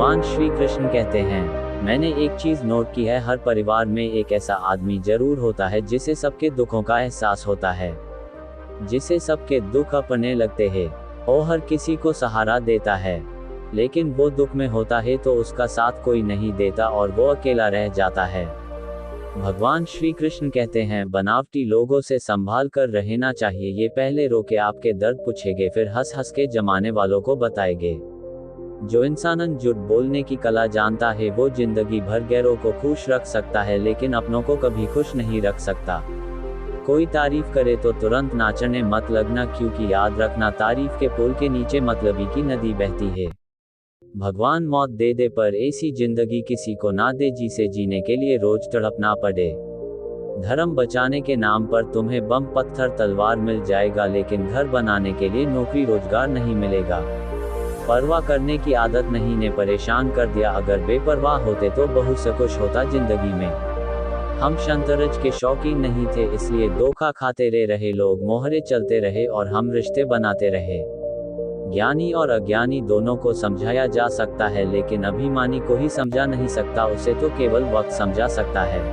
भगवान श्री कृष्ण कहते हैं, मैंने एक चीज नोट की है, हर परिवार में एक ऐसा आदमी जरूर होता है जिसे सबके दुखों का एहसास होता है, जिसे सबके दुख अपने लगते हैं, और हर किसी को सहारा देता है। लेकिन वो दुख में होता है तो उसका साथ कोई नहीं देता और वो अकेला रह जाता है। भगवान श्री कृष्ण कहते हैं, बनावटी लोगों से संभाल कर रहना चाहिए, ये पहले रोके आपके दर्द पूछेंगे, फिर हंस हंस के जमाने वालों को बताएंगे। जो इंसान झूठ बोलने की कला जानता है वो जिंदगी भर गैरों को खुश रख सकता है, लेकिन अपनों को कभी खुश नहीं रख सकता। कोई तारीफ करे तो तुरंत नाचने मत लगना, क्योंकि याद रखना तारीफ के पुल के नीचे मतलबी की नदी बहती है। भगवान मौत दे दे पर ऐसी जिंदगी किसी को ना दे जिसे जीने के लिए रोज तड़पना पड़े। धर्म बचाने के नाम पर तुम्हें बम पत्थर तलवार मिल जाएगा, लेकिन घर बनाने के लिए नौकरी रोजगार नहीं मिलेगा। परवाह करने की आदत नहीं ने परेशान कर दिया, अगर बेपरवाह होते तो बहुत से कुछ होता जिंदगी में। हम शतरंज के शौकीन नहीं थे, इसलिए धोखा खाते रहे लोग, मोहरे चलते रहे और हम रिश्ते बनाते रहे। ज्ञानी और अज्ञानी दोनों को समझाया जा सकता है, लेकिन अभिमानी को ही समझा नहीं सकता, उसे तो केवल वक्त समझा सकता है।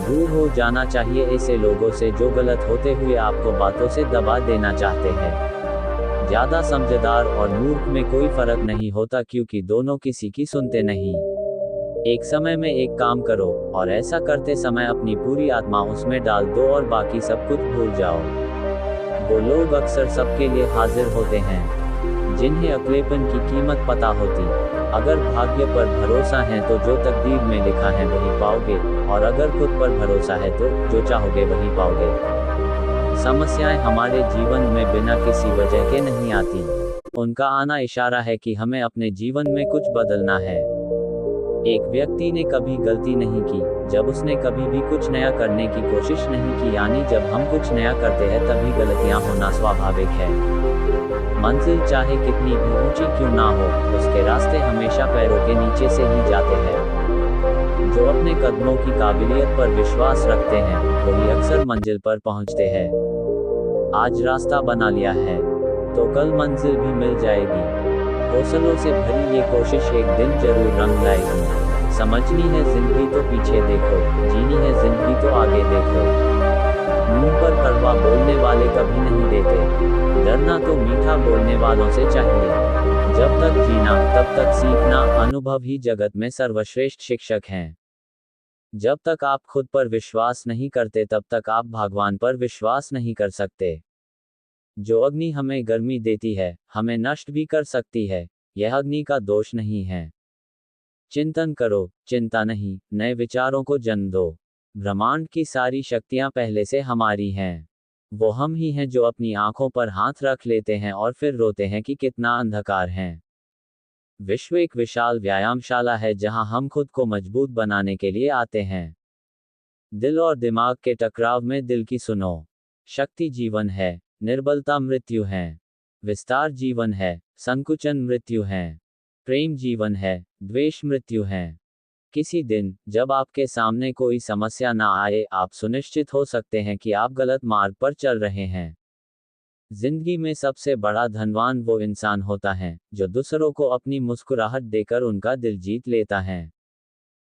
दूर हो जाना चाहिए ऐसे लोगों से जो गलत होते हुए आपको बातों से दबा देना चाहते हैं। ज्यादा समझदार और मूर्ख में कोई फर्क नहीं होता, क्योंकि दोनों किसी की सुनते नहीं। एक समय में एक काम करो और ऐसा करते समय अपनी पूरी आत्मा उसमें डाल दो और बाकी सब कुछ भूल जाओ। वो लोग अक्सर सबके लिए हाजिर होते हैं जिन्हें अकेलेपन की कीमत पता होती। अगर भाग्य पर भरोसा है तो जो तकदीर में लिखा है वही पाओगे, और अगर खुद पर भरोसा है तो जो चाहोगे वही पाओगे। समस्याएं हमारे जीवन में बिना किसी वजह के नहीं आती, उनका आना इशारा है कि हमें अपने जीवन में कुछ बदलना है। एक व्यक्ति ने कभी गलती नहीं की जब उसने कभी भी कुछ नया करने की कोशिश नहीं की, यानी जब हम कुछ नया करते हैं तभी गलतियां होना स्वाभाविक है। मंजिल चाहे कितनी भी ऊंची क्यों ना हो, उसके रास्ते हमेशा पैरों के नीचे से ही जाते हैं। जो अपने कदमों की काबिलियत पर विश्वास रखते हैं वही अक्सर मंजिल पर पहुंचते हैं। आज रास्ता बना लिया है तो कल मंजिल भी मिल जाएगी। हौसलों से भरी ये कोशिश एक दिन जरूर रंग लाएगी। समझनी है जिंदगी तो पीछे देखो, जीनी है जिंदगी तो आगे देखो। मुंह पर कड़वा बोलने वाले कभी नहीं देते, डरना तो मीठा बोलने वालों से चाहिए। जब तक जीना तब तक सीखना, अनुभव ही जगत में सर्वश्रेष्ठ शिक्षक हैं। जब तक आप खुद पर विश्वास नहीं करते तब तक आप भगवान पर विश्वास नहीं कर सकते। जो अग्नि हमें गर्मी देती है हमें नष्ट भी कर सकती है, यह अग्नि का दोष नहीं है। चिंतन करो, चिंता नहीं, नए विचारों को जन्म दो। ब्रह्मांड की सारी शक्तियां पहले से हमारी हैं। वो हम ही हैं जो अपनी आंखों पर हाथ रख लेते हैं और फिर रोते हैं कि कितना अंधकार है। विश्व एक विशाल व्यायामशाला है जहां हम खुद को मजबूत बनाने के लिए आते हैं। दिल और दिमाग के टकराव में दिल की सुनो। शक्ति जीवन है, निर्बलता मृत्यु है। विस्तार जीवन है, संकुचन मृत्यु है। प्रेम जीवन है, द्वेष मृत्यु है। किसी दिन जब आपके सामने कोई समस्या ना आए, आप सुनिश्चित हो सकते हैं कि आप गलत मार्ग पर चल रहे हैं। जिंदगी में सबसे बड़ा धनवान वो इंसान होता है जो दूसरों को अपनी मुस्कुराहट देकर उनका दिल जीत लेता है।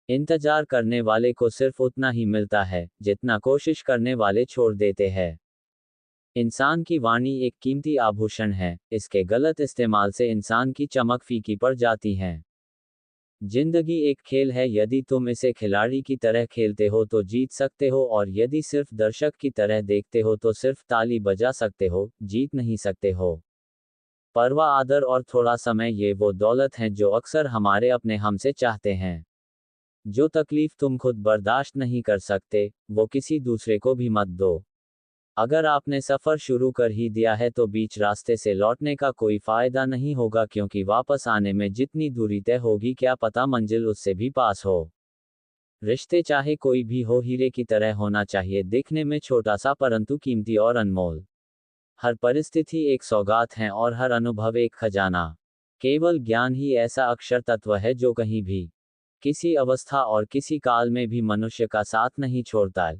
इंतजार करने वाले को सिर्फ उतना ही मिलता है जितना कोशिश करने वाले छोड़ देते हैं। इंसान की वाणी एक कीमती आभूषण है, इसके गलत इस्तेमाल से इंसान की चमक फीकी पड़ जाती है। जिंदगी एक खेल है, यदि तुम इसे खिलाड़ी की तरह खेलते हो तो जीत सकते हो, और यदि सिर्फ दर्शक की तरह देखते हो तो सिर्फ ताली बजा सकते हो, जीत नहीं सकते हो। परवाह, आदर और थोड़ा समय, ये वो दौलत हैं जो अक्सर हमारे अपने हमसे चाहते हैं। जो तकलीफ तुम खुद बर्दाश्त नहीं कर सकते वो किसी दूसरे को भी मत दो। अगर आपने सफर शुरू कर ही दिया है तो बीच रास्ते से लौटने का कोई फायदा नहीं होगा, क्योंकि वापस आने में जितनी दूरी तय होगी क्या पता मंजिल उससे भी पास हो। रिश्ते चाहे कोई भी हो हीरे की तरह होना चाहिए, दिखने में छोटा सा परंतु कीमती और अनमोल। हर परिस्थिति एक सौगात है और हर अनुभव एक खजाना। केवल ज्ञान ही ऐसा अक्षर तत्व है जो कहीं भी, किसी अवस्था और किसी काल में भी मनुष्य का साथ नहीं छोड़ता।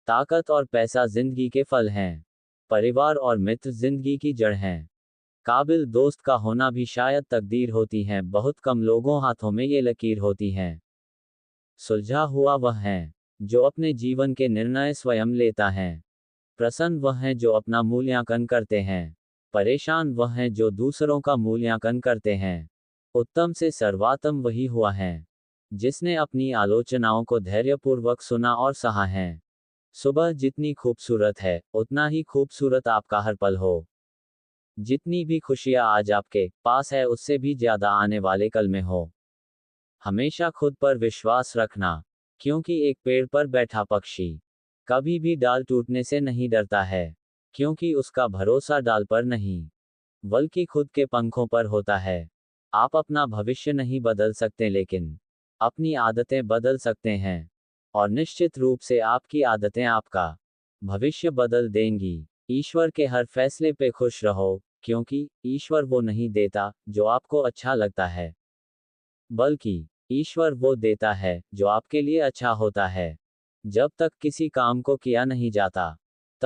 ताकत और पैसा जिंदगी के फल हैं। परिवार और मित्र जिंदगी की जड़ हैं। काबिल दोस्त का होना भी शायद तकदीर होती है, बहुत कम लोगों हाथों में ये लकीर होती हैं। सुलझा हुआ वह है जो अपने जीवन के निर्णय स्वयं लेता है। प्रसन्न वह है जो अपना मूल्यांकन करते हैं। परेशान वह है जो दूसरों का मूल्यांकन करते हैं। उत्तम से सर्वोत्तम वही हुआ है जिसने अपनी आलोचनाओं को धैर्यपूर्वक सुना और सहा है। सुबह जितनी खूबसूरत है, उतना ही खूबसूरत आपका हर पल हो। जितनी भी खुशियां आज आपके पास है, उससे भी ज्यादा आने वाले कल में हो। हमेशा खुद पर विश्वास रखना, क्योंकि एक पेड़ पर बैठा पक्षी कभी भी डाल टूटने से नहीं डरता है, क्योंकि उसका भरोसा डाल पर नहीं, बल्कि खुद के पंखों पर होता है। आप अपना भविष्य नहीं बदल सकते, लेकिन अपनी आदतें बदल सकते हैं। और निश्चित रूप से आपकी आदतें आपका भविष्य बदल देंगी। ईश्वर के हर फैसले पे खुश रहो, क्योंकि ईश्वर वो नहीं देता जो आपको अच्छा लगता है, बल्कि ईश्वर वो देता है जो आपके लिए अच्छा होता है। जब तक किसी काम को किया नहीं जाता,